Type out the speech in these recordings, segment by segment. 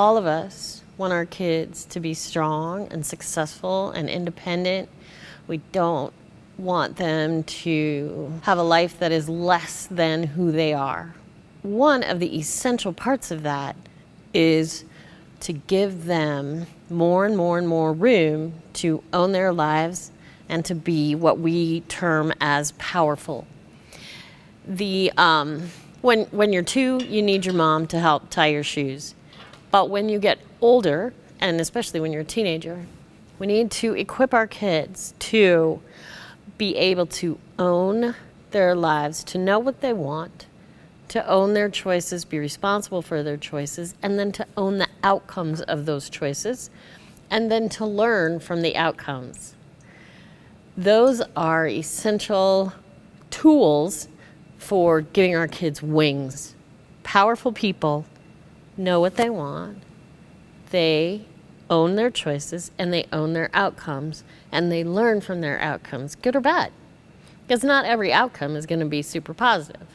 All of us want our kids to be strong and successful and independent. We don't want them to have a life that is less than who they are. One of the essential parts of that is to give them more and more and more room to own their lives and to be what we term as powerful. When you're 2, you need your mom to help tie your shoes. But when you get older, and especially when you're a teenager, we need to equip our kids to be able to own their lives, to know what they want, to own their choices, be responsible for their choices, and then to own the outcomes of those choices, and then to learn from the outcomes. Those are essential tools for giving our kids wings. Powerful people know what they want, they own their choices, and they own their outcomes, and they learn from their outcomes, good or bad. Because not every outcome is going to be super positive.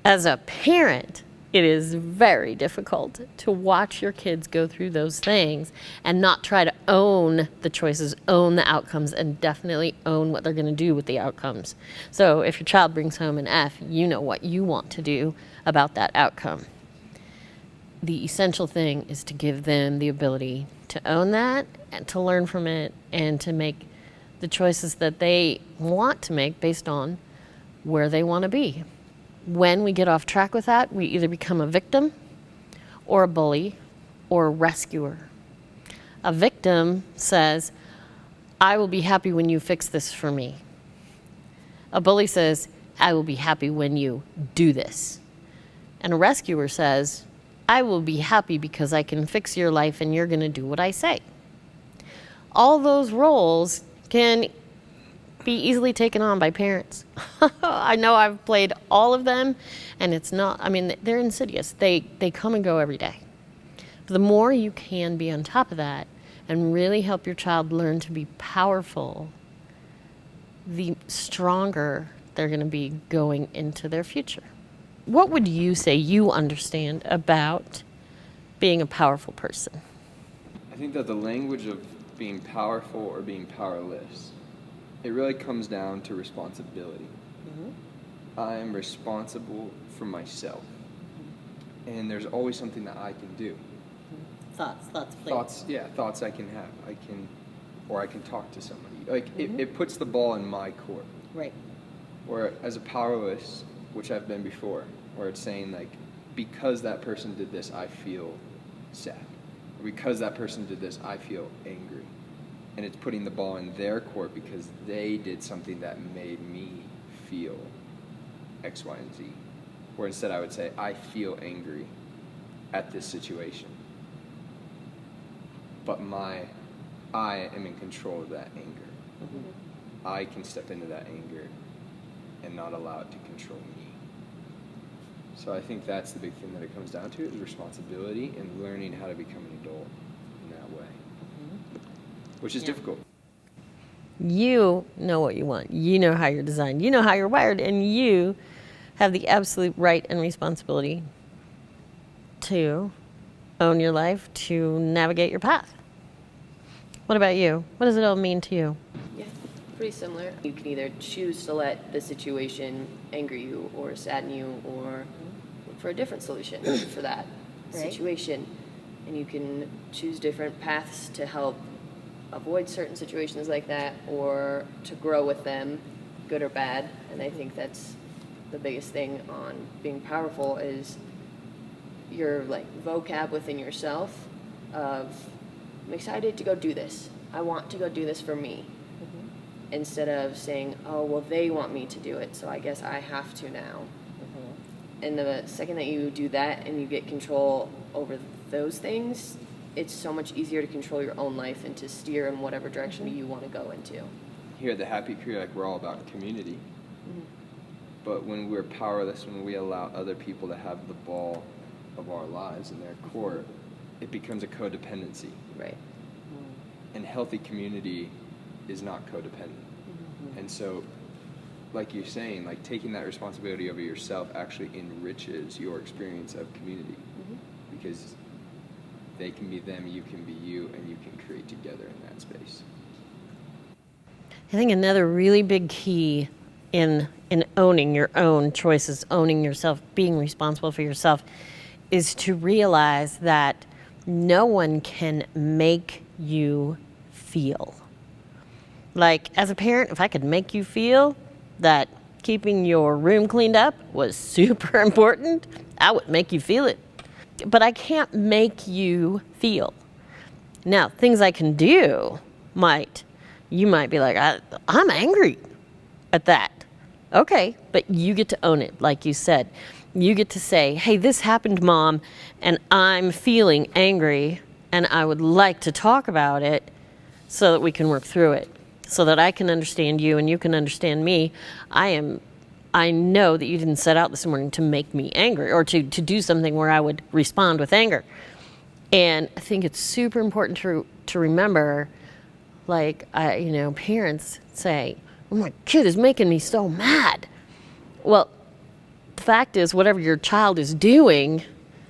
As a parent, it is very difficult to watch your kids go through those things and not try to own the choices, own the outcomes, and definitely own what they're going to do with the outcomes. So if your child brings home an F, you know what you want to do about that outcome. The essential thing is to give them the ability to own that and to learn from it and to make the choices that they want to make based on where they want to be. When we get off track with that, we either become a victim or a bully or a rescuer. A victim says, I will be happy when you fix this for me. A bully says, I will be happy when you do this. And a rescuer says, I will be happy because I can fix your life and you're going to do what I say. All those roles can be easily taken on by parents. I know I've played all of them, and it's not, I mean, they're insidious. They come and go every day. But the more you can be on top of that and really help your child learn to be powerful, the stronger they're going to be going into their future. What would you say you understand about being a powerful person? I think that the language of being powerful or being powerless, it really comes down to responsibility. Mm-hmm. I am responsible for myself. Mm-hmm. And there's always something that I can do. Thoughts I can have. I can talk to somebody. Like, mm-hmm. it puts the ball in my court. Right. Where as a powerless, which I've been before, where it's saying, like, because that person did this, I feel sad. Or because that person did this, I feel angry. And it's putting the ball in their court because they did something that made me feel X, Y, and Z. Where instead I would say, I feel angry at this situation. But I am in control of that anger. Mm-hmm. I can step into that anger and not allow it to control me. So I think that's the big thing that it comes down to, is responsibility and learning how to become an adult in that way, mm-hmm. which is difficult. You know what you want. You know how you're designed. You know how you're wired, and you have the absolute right and responsibility to own your life, to navigate your path. What about you? What does it all mean to you? Yeah, pretty similar. You can either choose to let the situation anger you or sadden you, or look for a different solution for that situation. And you can choose different paths to help avoid certain situations like that, or to grow with them, good or bad. And I think that's the biggest thing on being powerful, is your vocab within yourself of, I'm excited to go do this. I want to go do this for me. Mm-hmm. Instead of saying, oh, well, they want me to do it, so I guess I have to now. Mm-hmm. And the second that you do that and you get control over those things, it's so much easier to control your own life and to steer in whatever direction you want to go into. Here at the Happy Crew, we're all about community. Mm-hmm. But when we're powerless, when we allow other people to have the ball of our lives in their court, it becomes a codependency. Right. And healthy community is not codependent. Mm-hmm. And so, like you're saying, taking that responsibility over yourself actually enriches your experience of community. Mm-hmm. Because they can be them, you can be you, and you can create together in that space. I think another really big key in owning your own choices, owning yourself, being responsible for yourself, is to realize that no one can make you feel. Like, as a parent, if I could make you feel that keeping your room cleaned up was super important, I would make you feel it. But I can't make you feel. Now, things I can do you might be like, I'm angry at that. Okay, but you get to own it, like you said. You get to say, hey, this happened, Mom, and I'm feeling angry, and I would like to talk about it so that we can work through it, so that I can understand you and you can understand me. I know that you didn't set out this morning to make me angry or to do something where I would respond with anger. And I think it's super important to remember, like, parents say, oh, my kid is making me so mad. Well, the fact is, whatever your child is doing,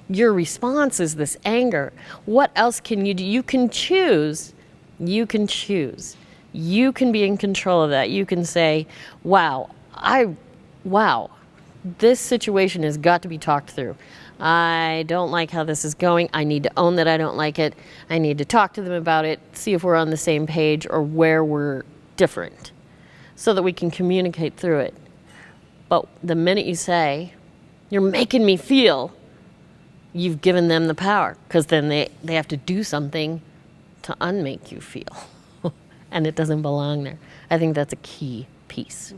your response is this anger. What else can you do? You can choose. You can choose. You can be in control of that. You can say, wow, this situation has got to be talked through. I don't like how this is going. I need to own that I don't like it. I need to talk to them about it, see if we're on the same page or where we're different, so that we can communicate through it. But the minute you say, you're making me feel, you've given them the power, because then they have to do something to unmake you feel. And it doesn't belong there. I think that's a key piece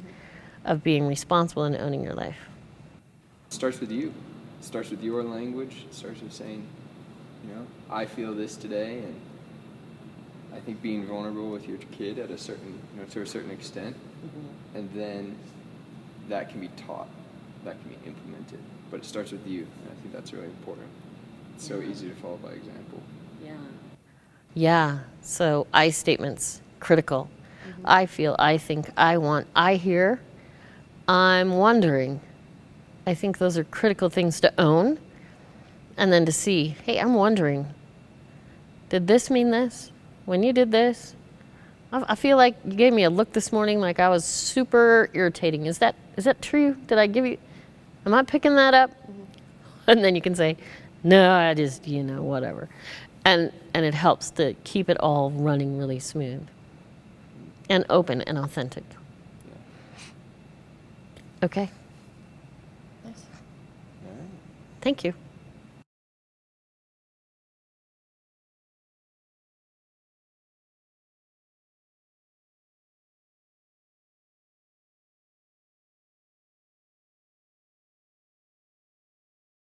of being responsible and owning your life. It starts with you. It starts with your language. It starts with saying, I feel this today, and I think being vulnerable with your kid at a certain, to a certain extent, and then that can be taught, that can be implemented. But it starts with you, and I think that's really important. It's so easy to follow by example. Yeah. So I statements, critical. I feel, I think, I want, I hear, I'm wondering. I think those are critical things to own, and then to see, hey, I'm wondering, did this mean this? When you did this, I feel like you gave me a look this morning like I was super irritating. Is that true? Did I give you, am I picking that up? And then you can say, no, I just, whatever. And it helps to keep it all running really smooth and open and authentic. Okay. Nice. Thank you.